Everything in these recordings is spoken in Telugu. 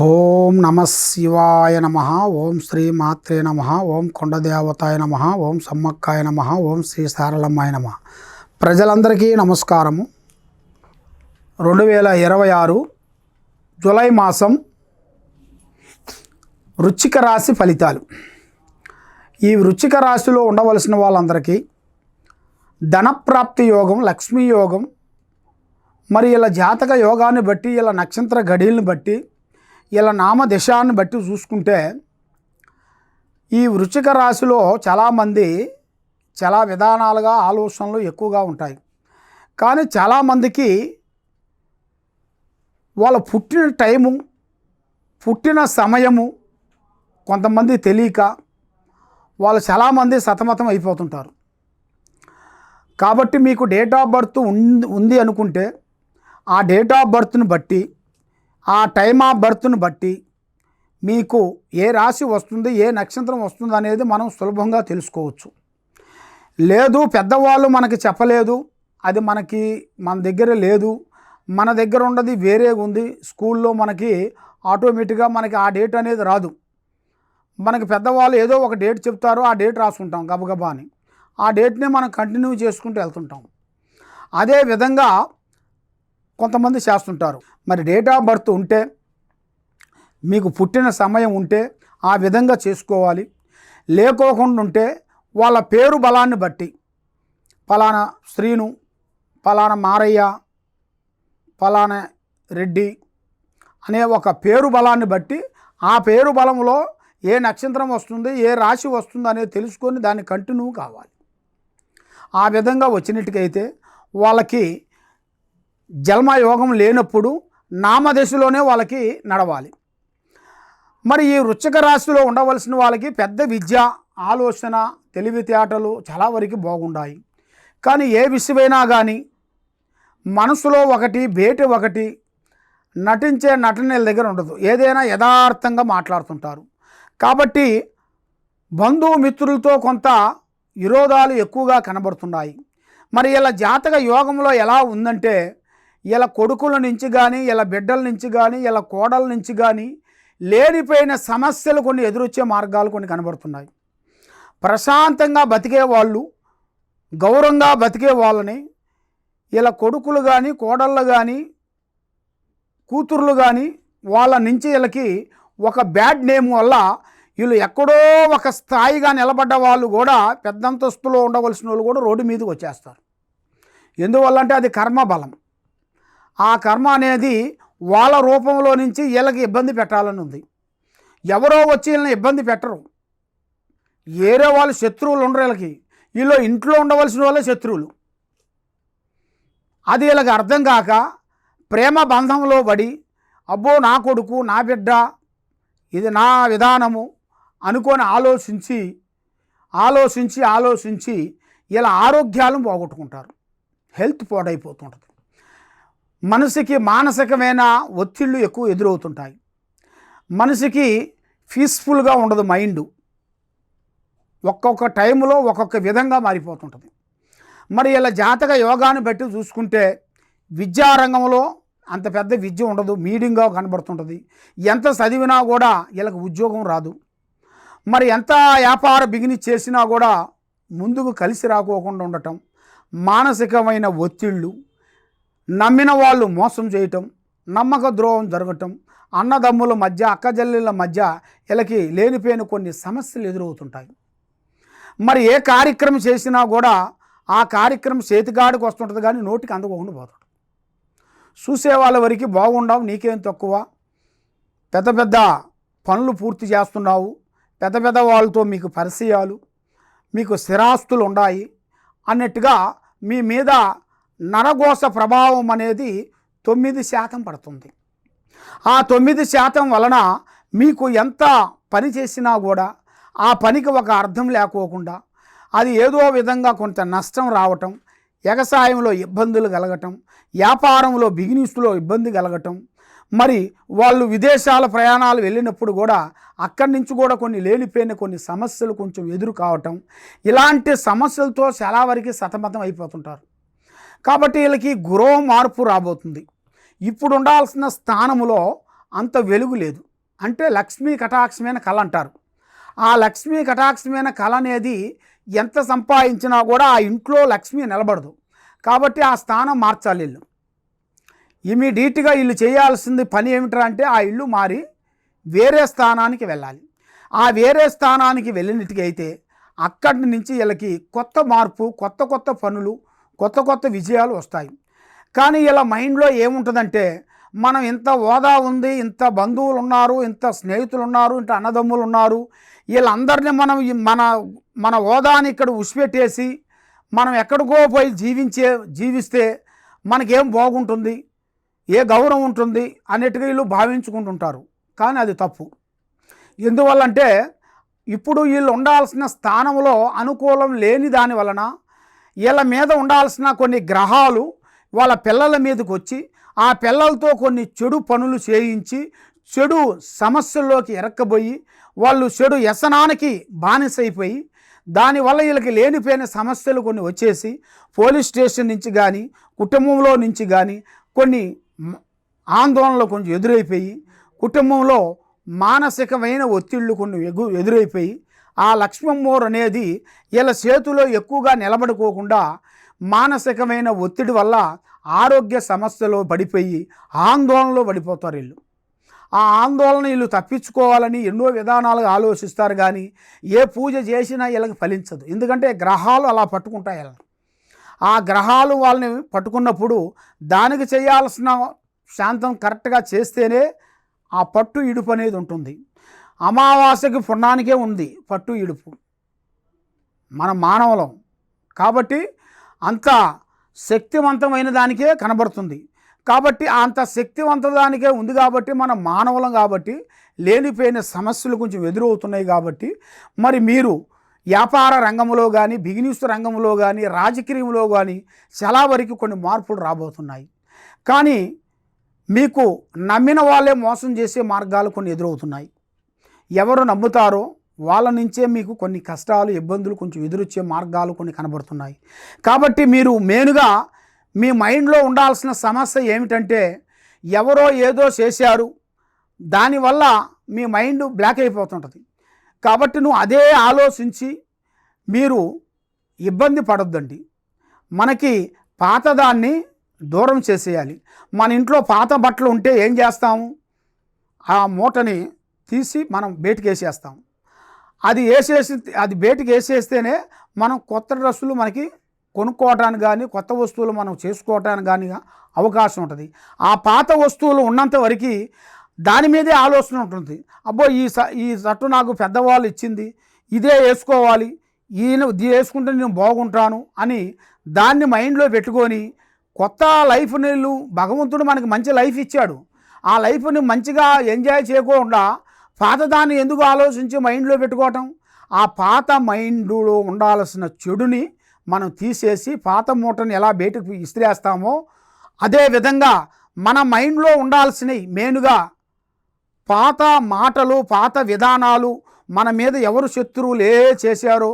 ఓం నమ శివాయ నమ. ఓం శ్రీ మాత్రే నమ. ఓం కొండదేవతాయ నమ. ఓం సమ్మక్కాయ నమ. ఓం శ్రీ సారలమ్మాయ నమ. ప్రజలందరికీ నమస్కారము. 2026 జూలై మాసం వృశ్చిక రాశి ఫలితాలు. ఈ వృశ్చిక రాశిలో ఉండవలసిన వాళ్ళందరికీ ధనప్రాప్తి యోగం, లక్ష్మీ యోగం, మరి ఇలా జాతక యోగాన్ని బట్టి, ఇలా నక్షత్ర గడియలను బట్టి, ఇలా నామదశాన్ని బట్టి చూసుకుంటే ఈ వృశ్చిక రాశిలో చాలామంది చాలా విధానాలుగా ఆలోచనలు ఎక్కువగా ఉంటాయి. కానీ చాలామందికి వాళ్ళ పుట్టిన టైము, పుట్టిన సమయము కొంతమంది తెలియక వాళ్ళు చాలామంది సతమతం అయిపోతుంటారు. కాబట్టి మీకు డేట్ ఆఫ్ బర్త్ ఉంది అనుకుంటే ఆ డేట్ ఆఫ్ బర్త్ను బట్టి, ఆ టైమ్ ఆఫ్ బర్త్ను బట్టి మీకు ఏ రాశి వస్తుంది, ఏ నక్షత్రం వస్తుంది అనేది మనం సులభంగా తెలుసుకోవచ్చు. లేదు పెద్దవాళ్ళు మనకి చెప్పలేదు, అది మన దగ్గర లేదు, మన దగ్గర ఉన్నది వేరే ఉంది, స్కూల్లో మనకి ఆటోమేటిక్గా మనకి ఆ డేట్ అనేది రాదు. మనకి పెద్దవాళ్ళు ఏదో ఒక డేట్ చెప్తారో ఆ డేట్ రాసుకుంటాం గబగబా అని. ఆ డేట్ని మనం కంటిన్యూ చేసుకుంటూ వెళ్తుంటాం. అదే విధంగా కొంతమంది చేస్తుంటారు. మరి డేట్ ఆఫ్ బర్త్ ఉంటే, మీకు పుట్టిన సమయం ఉంటే ఆ విధంగా చేసుకోవాలి. లేకోకుండా ఉంటే వాళ్ళ పేరు బలాన్ని బట్టి, ఫలానా శ్రీను, ఫలానా మారయ్య, ఫలానా రెడ్డి అనే ఒక పేరు బలాన్ని బట్టి, ఆ పేరు బలంలో ఏ నక్షత్రం వస్తుంది, ఏ రాశి వస్తుంది అనేది తెలుసుకొని దాన్ని కంటిన్యూ కావాలి. ఆ విధంగా వచ్చినట్టుకైతే వాళ్ళకి జన్మయోగం లేనప్పుడు నామదశలోనే వాళ్ళకి నడవాలి. మరి ఈ వృశ్చిక రాశిలో ఉండవలసిన వాళ్ళకి పెద్ద విద్య, ఆలోచన, తెలివితేటలు చాలా వరకు బాగుండాయి. కానీ ఏ విషయమైనా కానీ మనసులో ఒకటి, బయట ఒకటి, నటించే నటనల దగ్గర ఉండదు. ఏదైనా యథార్థంగా మాట్లాడుతుంటారు. కాబట్టి బంధుమిత్రులతో కొంత విరోధాలు ఎక్కువగా కనబడుతున్నాయి. మరి ఇలా జాతక యోగంలో ఎలా ఉందంటే, ఇలా కొడుకుల నుంచి కానీ, ఇలా బిడ్డల నుంచి కానీ, ఇలా కోడల నుంచి కానీ లేనిపోయిన సమస్యలు కొన్ని ఎదురొచ్చే మార్గాలు కొన్ని కనబడుతున్నాయి. ప్రశాంతంగా బతికే వాళ్ళు, గౌరవంగా బతికే వాళ్ళని ఇలా కొడుకులు కానీ, కోడళ్ళు కానీ, కూతుర్లు కానీ వాళ్ళ నుంచి వీళ్ళకి ఒక బ్యాడ్ నేమ్ వల్ల వీళ్ళు ఎక్కడో ఒక స్థాయిగా నిలబడ్డ వాళ్ళు కూడా, పెద్దంతస్తులో ఉండవలసిన వాళ్ళు కూడా రోడ్డు మీదకి వచ్చేస్తారు. ఎందువల్లంటే అది కర్మ బలం. ఆ కర్మ అనేది వాళ్ళ రూపంలో నుంచి వీళ్ళకి ఇబ్బంది పెట్టాలని ఉంది. ఎవరో వచ్చి వీళ్ళని ఇబ్బంది పెట్టరు. వేరే వాళ్ళు శత్రువులు ఉండరు వీళ్ళకి. వీళ్ళు ఇంట్లో ఉండవలసిన వాళ్ళే శత్రువులు. అది వీళ్ళకి అర్థం కాక ప్రేమ బంధంలో పడి, అబ్బో నా కొడుకు, నా బిడ్డ, ఇది నా విధానము అనుకొని ఆలోచించి ఇలా ఆరోగ్యాలను పోగొట్టుకుంటారు. హెల్త్ పాడైపోతుంటుంది. మనిషికి మానసికమైన ఒత్తిళ్ళు ఎక్కువ ఎదురవుతుంటాయి. మనిషికి పీస్ఫుల్గా ఉండదు మైండ్. ఒక్కొక్క టైంలో ఒక్కొక్క విధంగా మారిపోతుంటుంది. మరి ఇలా జాతక యోగాన్ని బట్టి చూసుకుంటే విద్యారంగంలో అంత పెద్ద విద్య ఉండదు, మీడియంగా కనబడుతుంటుంది. ఎంత చదివినా కూడా వీళ్ళకి ఉద్యోగం రాదు. మరి ఎంత వ్యాపార బిజినెస్ చేసినా కూడా ముందుకు కలిసి రాకోకుండా ఉండటం, మానసికమైన ఒత్తిళ్ళు, నమ్మిన వాళ్ళు మోసం చేయటం, నమ్మక ద్రోహం జరగటం, అన్నదమ్ముల మధ్య, అక్కజల్లుల మధ్య వీళ్ళకి లేనిపోయిన కొన్ని సమస్యలు ఎదురవుతుంటాయి. మరి ఏ కార్యక్రమం చేసినా కూడా ఆ కార్యక్రమం చేతిగాడికి వస్తుంటుంది కానీ నోటికి అందుకోకుండా పోతుంది. చూసే వాళ్ళ వరకు బాగుండవు, నీకేం తక్కువ, పెద్ద పెద్ద పనులు పూర్తి చేస్తున్నావు, పెద్ద పెద్ద వాళ్ళతో మీకు పరిచయాలు, మీకు స్థిరాస్తులు ఉన్నాయి అన్నట్టుగా మీ మీద నరఘోష ప్రభావం అనేది 9% పడుతుంది. ఆ 9% వలన మీకు ఎంత పని చేసినా కూడా ఆ పనికి ఒక అర్థం లేకోకుండా, అది ఏదో విధంగా కొంత నష్టం రావటం, వ్యవసాయంలో ఇబ్బందులు కలగటం, వ్యాపారంలో బిజినెస్లో ఇబ్బంది కలగటం, మరి వాళ్ళు విదేశాల ప్రయాణాలు వెళ్ళినప్పుడు కూడా అక్కడి నుంచి కూడా కొన్ని లేనిపోయిన కొన్ని సమస్యలు కొంచెం ఎదురు కావటం, ఇలాంటి సమస్యలతో చాలా వరకు సతమతం అయిపోతుంటారు. కాబట్టి వీళ్ళకి గృహ మార్పు రాబోతుంది. ఇప్పుడు ఉండాల్సిన స్థానంలో అంత వెలుగు లేదు. అంటే లక్ష్మీ కటాక్షమైన కళ అంటారు. ఆ లక్ష్మీ కటాక్షమైన కళ అనేది ఎంత సంపాదించినా కూడా ఆ ఇంట్లో లక్ష్మి నిలబడదు. కాబట్టి ఆ స్థానం మార్చాలి. ఇల్లు ఇమీడియట్గా ఇల్లు చేయాల్సింది పని ఏమిటంటే అంటే ఆ ఇల్లు మారి వేరే స్థానానికి వెళ్ళాలి. ఆ వేరే స్థానానికి వెళ్ళినట్టుగైతే అక్కడి నుంచి వీళ్ళకి కొత్త మార్పు, కొత్త కొత్త పనులు, కొత్త కొత్త విజయాలు వస్తాయి. కానీ ఇలా మైండ్లో ఏముంటుందంటే మనం ఇంత హోదా ఉంది, ఇంత బంధువులు ఉన్నారు, ఇంత స్నేహితులు ఉన్నారు, ఇంత అన్నదమ్ములు ఉన్నారు, వీళ్ళందరినీ మనం మన మన హోదాని ఇక్కడ ఉసిపెట్టేసి మనం ఎక్కడికో పోయి జీవిస్తే మనకేం బాగుంటుంది, ఏ గౌరవం ఉంటుంది అన్నట్టుగా వీళ్ళు భావించుకుంటుంటారు. కానీ అది తప్పు. ఎందువల్లంటే ఇప్పుడు వీళ్ళు ఉండాల్సిన స్థానంలో అనుకూలం లేని దాని వలన వీళ్ళ మీద ఉండాల్సిన కొన్ని గ్రహాలు వాళ్ళ పిల్లల మీదకి వచ్చి ఆ పిల్లలతో కొన్ని చెడు పనులు చేయించి చెడు సమస్యల్లోకి ఎరక్కబోయి వాళ్ళు చెడు వ్యసనానికి బానిసైపోయి దానివల్ల వీళ్ళకి లేనిపోయిన సమస్యలు కొన్ని వచ్చేసి పోలీస్ స్టేషన్ నుంచి కానీ కుటుంబంలో నుంచి కానీ కొన్ని ఆందోళనలు కొంచెం ఎదురైపోయి కుటుంబంలో మానసికమైన ఒత్తిళ్లు కొన్ని ఎదురైపోయి ఆ లక్ష్మమ్మోరు అనేది వీళ్ళ చేతిలో ఎక్కువగా నిలబడుకోకుండా మానసికమైన ఒత్తిడి వల్ల ఆరోగ్య సమస్యలో పడిపోయి ఆందోళనలో పడిపోతారు. వీళ్ళు ఆ ఆందోళన వీళ్ళు తప్పించుకోవాలని ఎన్నో విధానాలుగా ఆలోచిస్తారు. కానీ ఏ పూజ చేసినా వీళ్ళకి ఫలించదు. ఎందుకంటే గ్రహాలు అలా పట్టుకుంటాయి. వీళ్ళని ఆ గ్రహాలు వాళ్ళని పట్టుకున్నప్పుడు దానికి చేయాల్సిన శాంతం కరెక్ట్గా చేస్తేనే ఆ పట్టు ఇడుపు అనేది ఉంటుంది. అమావాస్యకి పుణ్యానికే ఉంది పట్టు ఇడుపు మన మానవులం. కాబట్టి అంత శక్తివంతమైన దానికే కనబడుతుంది. కాబట్టి అంత శక్తివంత దానికే ఉంది. కాబట్టి మనం మానవులం కాబట్టి లేనిపోయిన సమస్యలు కొంచెం ఎదురవుతున్నాయి. కాబట్టి మరి మీరు వ్యాపార రంగంలో కానీ బిజినెస్ రంగంలో కానీ రాజకీయంలో కానీ చాలా వరకు కొన్ని మార్పులు రాబోతున్నాయి. కానీ మీకు నమ్మిన వాళ్ళే మోసం చేసే మార్గాలు కొన్ని ఎదురవుతున్నాయి. ఎవరు నమ్ముతారో వాళ్ళ నుంచే మీకు కొన్ని కష్టాలు ఇబ్బందులు కొంచెం ఎదురొచ్చే మార్గాలు కొన్ని కనబడుతున్నాయి. కాబట్టి మీరు మెయిన్గా మీ మైండ్లో ఉండాల్సిన సమస్య ఏమిటంటే ఎవరో ఏదో చేశారు, దానివల్ల మీ మైండ్ బ్లాక్ అయిపోతుంటుంది. కాబట్టి నువ్వు అదే ఆలోచించి మీరు ఇబ్బంది పడొద్దండి. మనకి పాతదాన్ని దూరం చేసేయాలి. మన ఇంట్లో పాత బట్టలు ఉంటే ఏం చేస్తాము, ఆ మూటని తీసి మనం బయటికి వేసేస్తాం. అది బయటికి వేసేస్తేనే మనం కొత్త డ్రెస్సులు మనకి కొనుక్కోవటానికి కానీ కొత్త వస్తువులు మనం చేసుకోవటానికి కానీ అవకాశం ఉంటుంది. ఆ పాత వస్తువులు ఉన్నంత వరకు దాని మీదే ఆలోచన ఉంటుంది. అబ్బో ఈ షర్టు నాకు పెద్దవాళ్ళు ఇచ్చింది, ఇదే వేసుకోవాలి, ఇది వేసుకుంటే నేను బాగుంటాను అని దాన్ని మైండ్లో పెట్టుకొని కొత్త లైఫ్ నీళ్ళు భగవంతుడు మనకి మంచి లైఫ్ ఇచ్చాడు. ఆ లైఫ్ని మంచిగా ఎంజాయ్ చేయకుండా పాతదాన్ని ఎందుకు ఆలోచించి మైండ్లో పెట్టుకోవటం? ఆ పాత మైండ్లో ఉండాల్సిన చెడుని మనం తీసేసి పాత మూటని ఎలా బయటకు ఇస్త్రేస్తామో అదేవిధంగా మన మైండ్లో ఉండాల్సినవి మెయిన్గా పాత మాటలు, పాత విధానాలు, మన మీద ఎవరు శత్రువులు ఏ చేశారో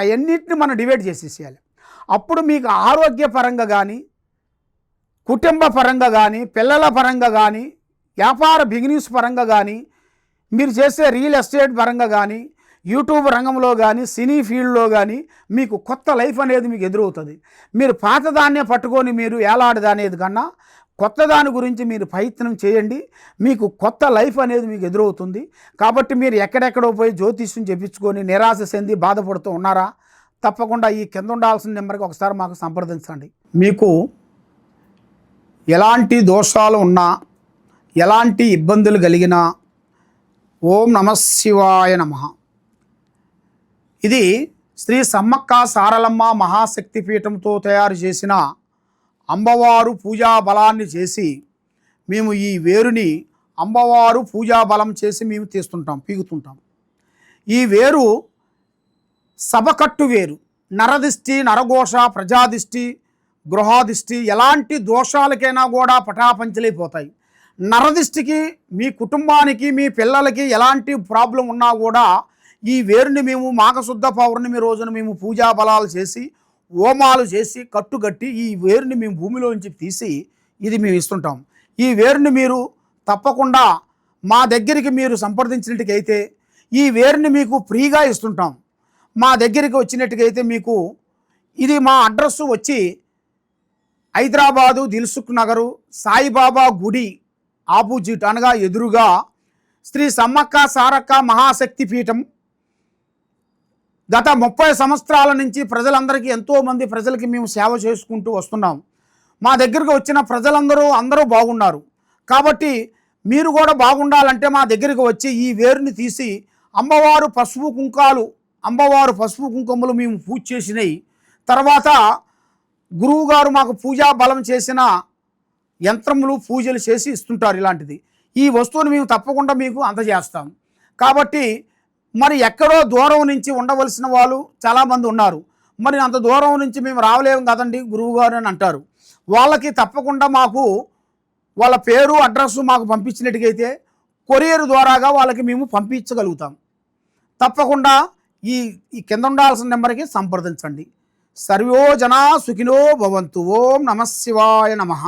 అవన్నిటిని మనం డివైడ్ చేసేసేయాలి. అప్పుడు మీకు ఆరోగ్యపరంగా కానీ కుటుంబ పరంగా కానీ పిల్లల పరంగా కానీ వ్యాపార బిజినెస్ పరంగా కానీ మీరు చేసే రియల్ ఎస్టేట్ పరంగా కానీ యూట్యూబ్ రంగంలో కానీ సినీ ఫీల్డ్లో కానీ మీకు కొత్త లైఫ్ అనేది మీకు ఎదురవుతుంది. మీరు పాతదాన్నే పట్టుకొని మీరు ఏలాడదనేది కన్నా కొత్త దాని గురించి మీరు ప్రయత్నం చేయండి. మీకు కొత్త లైఫ్ అనేది మీకు ఎదురవుతుంది. కాబట్టి మీరు ఎక్కడెక్కడో పోయి జ్యోతిష్యం చెప్పించుకొని నిరాశ చెంది బాధపడుతూ ఉన్నారా? తప్పకుండా ఈ కింద ఉండాల్సిన నెంబర్కి ఒకసారి మాకు సంప్రదించండి. మీకు ఎలాంటి దోషాలు ఉన్నా ఎలాంటి ఇబ్బందులు కలిగినా ఓం నమః శివాయ నమః. ఇది శ్రీ సమ్మక్క సారలమ్మ మహాశక్తిపీఠంతో తయారు చేసిన అమ్మవారు పూజా బలాన్ని చేసి మేము ఈ వేరుని అమ్మవారు పూజా బలం చేసి మేము తీస్తుంటాం, పీగుతుంటాం. ఈ వేరు సభకట్టు వేరు. నరదిష్టి, నరఘోష, ప్రజాదిష్టి, గృహాదిష్టి ఎలాంటి దోషాలకైనా కూడా పటాపంచలైపోతాయి. నరదిష్టికి మీ కుటుంబానికి మీ పిల్లలకి ఎలాంటి ప్రాబ్లం ఉన్నా కూడా ఈ వేరుని మేము మాఘశుద్ధ పౌర్ణమి రోజున మేము పూజా బలాలు చేసి హోమాలు చేసి కట్టుగట్టి ఈ వేరుని మేము భూమిలోంచి తీసి ఇది మేము ఇస్తుంటాం. ఈ వేరుని మీరు తప్పకుండా మా దగ్గరికి మీరు సంప్రదించినట్టుకైతే ఈ వేరుని మీకు ఫ్రీగా ఇస్తుంటాం. మా దగ్గరికి వచ్చినట్టుకైతే మీకు ఇది మా అడ్రస్సు వచ్చి హైదరాబాదు దిల్సుఖ్ నగరు సాయిబాబా గుడి ఆపోజిట్ అనగా ఎదురుగా శ్రీ సమ్మక్క సారక్క మహాశక్తి పీఠం. గత 30 సంవత్సరాల నుంచి ప్రజలందరికీ ఎంతోమంది ప్రజలకి మేము సేవ చేసుకుంటూ వస్తున్నాం. మా దగ్గరకు వచ్చిన అందరూ బాగున్నారు. కాబట్టి మీరు కూడా బాగుండాలంటే మా దగ్గరికి వచ్చి ఈ వేరుని తీసి అమ్మవారు పసుపు కుంకుమలు మేము పూజ చేసినాయి. తర్వాత గురువుగారు మాకు పూజా బలం చేసిన యంత్రములు పూజలు చేసి ఇస్తుంటారు. ఇలాంటిది ఈ వస్తువుని మేము తప్పకుండా మీకు అందజేస్తాం. కాబట్టి మరి ఎక్కడో దూరం నుంచి ఉండవలసిన వాళ్ళు చాలామంది ఉన్నారు. మరి అంత దూరం నుంచి మేము రావలేము కదండి గురువుగారు అని అంటారు. వాళ్ళకి తప్పకుండా మాకు వాళ్ళ పేరు అడ్రస్సు మాకు పంపించినట్టుగైతే కొరియర్ ద్వారాగా వాళ్ళకి మేము పంపించగలుగుతాం. తప్పకుండా ఈ కింద ఉండాల్సిన నెంబర్కి సంప్రదించండి. సర్వో జనా సుఖినో భవంతు. ఓం నమః శివాయ నమః.